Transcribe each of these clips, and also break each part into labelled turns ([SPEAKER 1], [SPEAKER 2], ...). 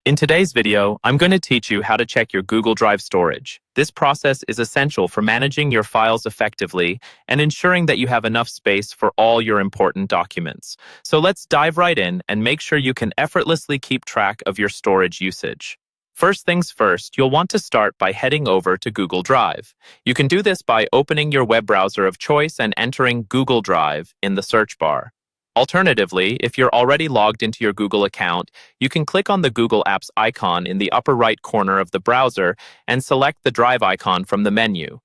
[SPEAKER 1] In today's video, I'm going to teach you how to check your Google Drive storage. This process is essential for managing your files effectively and ensuring that you have enough space for all your important documents. So let's dive right in and make sure you can effortlessly keep track of your storage usage. First things first, you'll want to start by heading over to Google Drive. You can do this by opening your web browser of choice and entering Google Drive in the search bar. Alternatively, if you're already logged into your Google account, you can click on the Google Apps icon in the upper right corner of the browser and select the Drive icon from the menu.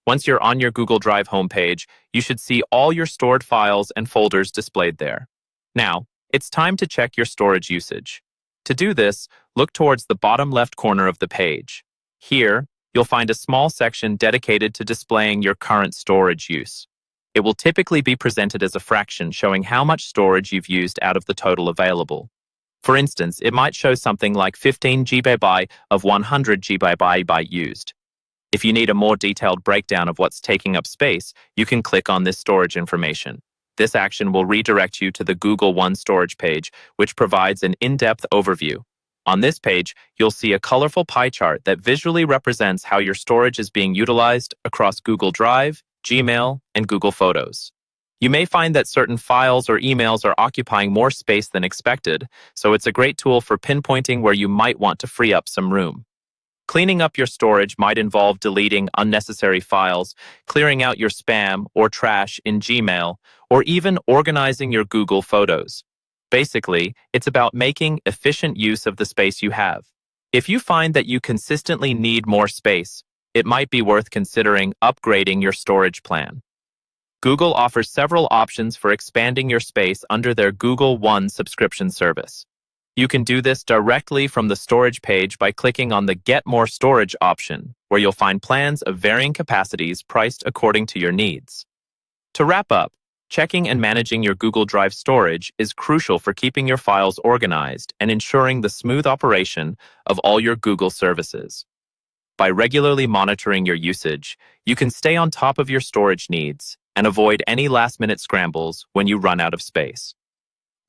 [SPEAKER 1] Once you're on your Google Drive homepage, you should see all your stored files and folders displayed there. Now, it's time to check your storage usage. To do this, look towards the bottom left corner of the page. Here, you'll find a small section dedicated to displaying your current storage use. It will typically be presented as a fraction showing how much storage you've used out of the total available. For instance, it might show something like 15 GB of 100 GB used. If you need a more detailed breakdown of what's taking up space, you can click on this storage information. This action will redirect you to the Google One storage page, which provides an in-depth overview. On this page, you'll see a colorful pie chart that visually represents how your storage is being utilized across Google Drive, Gmail, and Google Photos. You may find that certain files or emails are occupying more space than expected, so it's a great tool for pinpointing where you might want to free up some room. Cleaning up your storage might involve deleting unnecessary files, clearing out your spam or trash in Gmail, or even organizing your Google Photos. Basically, it's about making efficient use of the space you have. If you find that you consistently need more space, it might be worth considering upgrading your storage plan. Google offers several options for expanding your space under their Google One subscription service. You can do this directly from the storage page by clicking on the Get More Storage option, where you'll find plans of varying capacities priced according to your needs. To wrap up, checking and managing your Google Drive storage is crucial for keeping your files organized and ensuring the smooth operation of all your Google services. By regularly monitoring your usage, you can stay on top of your storage needs and avoid any last-minute scrambles when you run out of space.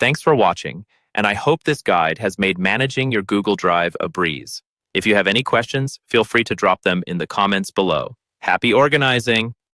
[SPEAKER 1] Thanks for watching, and I hope this guide has made managing your Google Drive a breeze. If you have any questions, feel free to drop them in the comments below. Happy organizing!